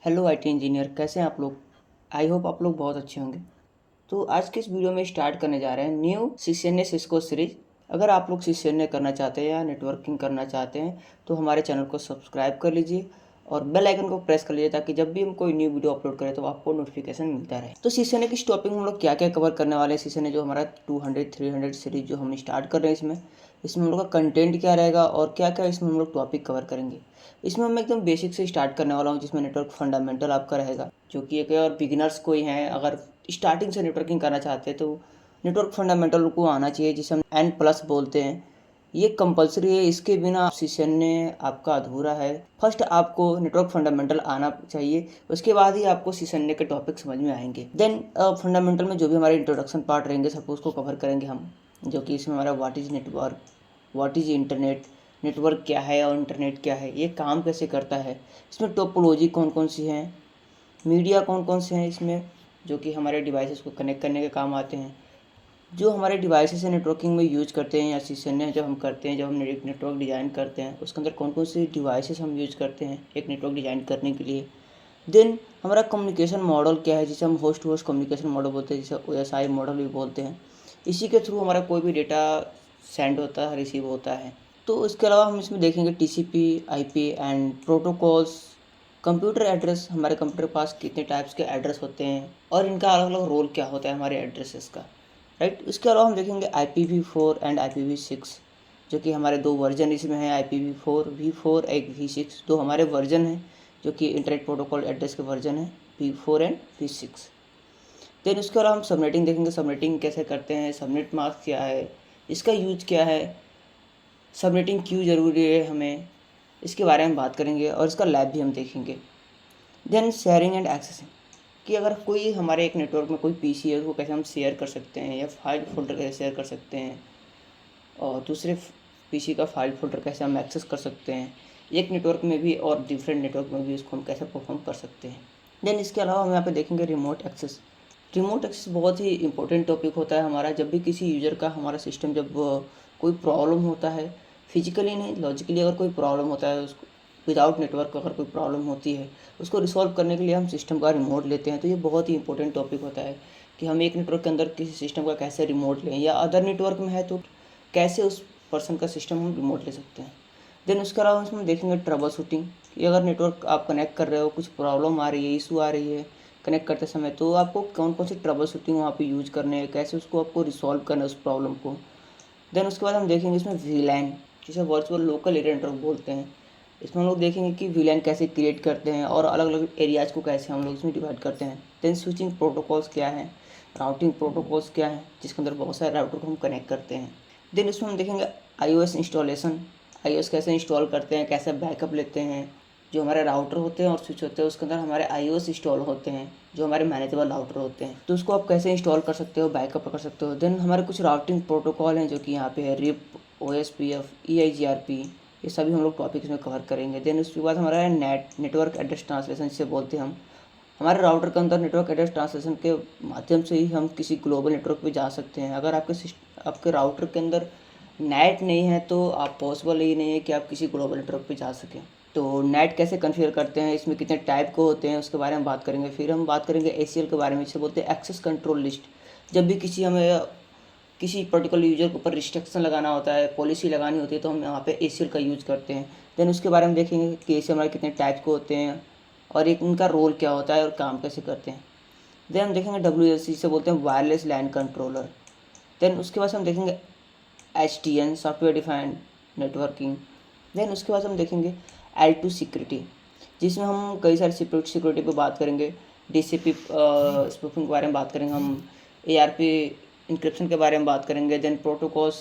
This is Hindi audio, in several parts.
हेलो आईटी इंजीनियर, कैसे हैं आप लोग। आई होप आप लोग बहुत अच्छे होंगे। तो आज के इस वीडियो में स्टार्ट करने जा रहे हैं न्यू सीसीएनए सिस्को सीरीज। अगर आप लोग सीसीएनए करना चाहते हैं या नेटवर्किंग करना चाहते हैं तो हमारे चैनल को सब्सक्राइब कर लीजिए और बेल आइकन को प्रेस कर लीजिए ताकि जब भी हम कोई न्यू वीडियो अपलोड करें तो आपको नोटिफिकेशन मिलता रहे। तो सीसीएनए की टॉपिक में हम लोग क्या क्या कवर करने वाले हैं। सीसीएनए जो हमारा 200-300 सीरीज जो हम स्टार्ट कर रहे हैं इसमें हम लोग का कंटेंट क्या रहेगा और क्या क्या इसमें हम लोग टॉपिक कवर करेंगे। इसमें मैं एकदम बेसिक से स्टार्ट करने वाला हूँ जिसमें नेटवर्क फंडामेंटल आपका रहेगा, जो कि एक और बिगिनर्स कोई हैं अगर स्टार्टिंग से नेटवर्किंग करना चाहते हैं तो नेटवर्क फंडामेंटल को आना चाहिए, जिसे हम N+ बोलते हैं। ये कंपलसरी है, इसके बिना सीसीएनए आपका अधूरा है। फर्स्ट आपको नेटवर्क फंडामेंटल आना चाहिए, उसके बाद ही आपको सीसीएनए के टॉपिक समझ में आएंगे। देन फंडामेंटल में जो भी हमारे इंट्रोडक्शन पार्ट रहेंगे सब उसको कवर करेंगे हम, जो कि इसमें हमारा what is network, what is internet, network क्या है और इंटरनेट क्या है, ये काम कैसे करता है, इसमें टोपोलॉजी कौन कौन सी हैं, मीडिया कौन कौन से हैं इसमें जो कि हमारे डिवाइसेस को कनेक्ट करने के काम आते हैं, जो हमारे डिवाइसेस है नेटवर्किंग में यूज करते हैं या सीसीएनए जब हम करते हैं, जब हम एक नेटवर्क डिज़ाइन करते हैं उसके अंदर कौन कौन सी डिवाइसेस हम यूज करते हैं एक नेटवर्क डिज़ाइन करने के लिए। देन हमारा कम्युनिकेशन मॉडल क्या है, जिसे हम host to host communication model बोलते हैं, जिसे OSI मॉडल भी बोलते हैं। इसी के थ्रू हमारा कोई भी डेटा सेंड होता है, रिसीव होता है। तो इसके अलावा हम इसमें देखेंगे TCP IP and protocols, computer address, हमारे कंप्यूटर के पास कितने टाइप्स के एड्रेस होते हैं और इनका अलग अलग रोल क्या होता है हमारे एड्रेसेस का, राइट। इसके अलावा हम देखेंगे IPv4 एंड IPv6, जो कि हमारे दो वर्जन इसमें है, IPv4 V4 एक V6, दो हमारे वर्जन हैं जो कि इंटरनेट प्रोटोकॉल एड्रेस के वर्जन है V4 एंड V6। देन उसके अलावा हम सबनेटिंग देखेंगे, सबनेटिंग कैसे करते हैं, सबनेट मास्क क्या है, इसका यूज क्या है, सबनेटिंग क्यों ज़रूरी है हमें, इसके बारे में बात करेंगे और इसका लैब भी हम देखेंगे। देन शेयरिंग एंड एक्सेसिंग, कि अगर कोई हमारे एक नेटवर्क में कोई PC है उसको कैसे हम शेयर कर सकते हैं या फाइल फोल्डर कैसे शेयर कर सकते हैं और दूसरे PC का फाइल फोल्डर कैसे हम एक्सेस कर सकते हैं एक नेटवर्क में भी और डिफरेंट नेटवर्क में भी उसको हम कैसे परफॉर्म कर सकते हैं। देन इसके अलावा हम यहाँ पे देखेंगे रिमोट एक्सेस। रिमोट एक्सेस बहुत ही इंपॉर्टेंट टॉपिक होता है हमारा, जब भी किसी यूज़र का हमारा सिस्टम जब कोई प्रॉब्लम होता है, फिजिकली नहीं लॉजिकली अगर कोई प्रॉब्लम होता है, उसको विदाउट नेटवर्क अगर कोई प्रॉब्लम होती है उसको रिसॉल्व करने के लिए हम सिस्टम का रिमोट लेते हैं। तो ये बहुत ही इंपॉर्टेंट टॉपिक होता है कि हम एक नेटवर्क के अंदर किसी सिस्टम का कैसे रिमोट लें, या अदर नेटवर्क में है तो कैसे उस पर्सन का सिस्टम हम रिमोट ले सकते हैं। देन उसके अलावा उसमें देखेंगे ट्रबल शूटिंग, कि अगर नेटवर्क आप कनेक्ट कर रहे हो, कुछ प्रॉब्लम आ रही है, इशू आ रही है कनेक्ट करते समय, तो आपको कौन कौन सी ट्रबल शूटिंग वहाँ पे यूज करने हैं, कैसे उसको आपको रिसॉल्व करना है उस प्रॉब्लम को। देन उसके बाद हम देखेंगे इसमें VLAN, जिसे वर्चुअल लोकल एरिया नेटवर्क बोलते हैं। इसमें हम लोग देखेंगे कि VLAN कैसे क्रिएट करते हैं और अलग अलग एरियाज़ को कैसे हम लोग इसमें डिवाइड करते हैं। देन स्विचिंग प्रोटोकॉल्स क्या हैं, राउटिंग प्रोटोकॉल्स क्या हैं, जिसके अंदर बहुत सारे राउटर को हम कनेक्ट करते हैं। देन इसमें हम देखेंगे iOS इंस्टॉलेशन, iOS कैसे इंस्टॉल करते हैं, कैसे बैकअप लेते हैं, जो हमारे राउटर होते हैं और स्विच होते हैं उसके अंदर हमारे iOS इंस्टॉल होते हैं, जो हमारे मैनेजेबल राउटर होते हैं, तो उसको आप कैसे इंस्टॉल कर सकते हो, बैकअप कर सकते हो। देन हमारे कुछ राउटिंग प्रोटोकॉल हैं जो कि यहाँ पे है RIP, OSPF, EIGRP, ये सभी हम लोग टॉपिक इसमें कवर करेंगे। देन उसके बाद हमारा है नेटवर्क एड्रेस ट्रांसलेशन, जिसे बोलते हैं हम, हमारे राउटर के अंदर नेटवर्क एड्रेस ट्रांसलेशन के माध्यम से ही हम किसी ग्लोबल नेटवर्क पे जा सकते हैं। अगर आपके राउटर के अंदर नेट नहीं है तो आप पॉसिबल ही नहीं है कि आप किसी ग्लोबल नेटवर्क पे जा सकें। तो नेट कैसे कन्फिगर करते हैं, इसमें कितने टाइप को होते हैं उसके बारे में बात करेंगे। फिर हम बात करेंगे ACL के बारे में, जिसे बोलते हैं एक्सेस कंट्रोल लिस्ट। जब भी किसी पर्टिकुलर यूजर के ऊपर रिस्ट्रिक्शन लगाना होता है, पॉलिसी लगानी होती है, तो हम यहाँ पे ACL का यूज़ करते हैं। देन उसके बारे में देखेंगे कि ACL हमारे कितने टाइप को होते हैं और एक उनका रोल क्या होता है और काम कैसे करते हैं। देन हम देखेंगे WLC, से बोलते हैं वायरलेस लैन कंट्रोलर। देन उसके बाद हम देखेंगे HDN, software defined networking. Then उसके बाद हम देखेंगे L2 सिक्योरिटी, जिसमें हम कई सारे सिक्योरिटी पे बात करेंगे। DCP स्पूफिंग के बारे में बात करेंगे हम, ARP इंक्रिप्शन के बारे में बात करेंगे। Then protocols,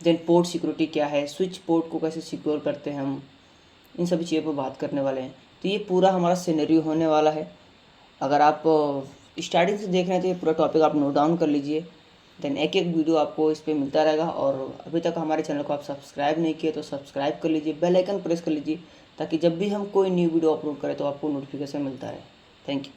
then port security क्या है, स्विच पोर्ट को कैसे सिक्योर करते हैं हम, इन सभी चीज़ों पर बात करने वाले हैं। तो ये पूरा हमारा सिनेरियो होने वाला है। अगर आप स्टार्टिंग से देख रहे हैं तो ये पूरा टॉपिक आप नोट डाउन कर लीजिए। देन एक एक वीडियो आपको इस पर मिलता रहेगा। और अभी तक हमारे चैनल को आप सब्सक्राइब नहीं किए तो सब्सक्राइब कर लीजिए, बेल आइकन प्रेस कर लीजिए ताकि जब भी हम कोई न्यू वीडियो अपलोड करें तो आपको नोटिफिकेशन मिलता रहे। Thank you.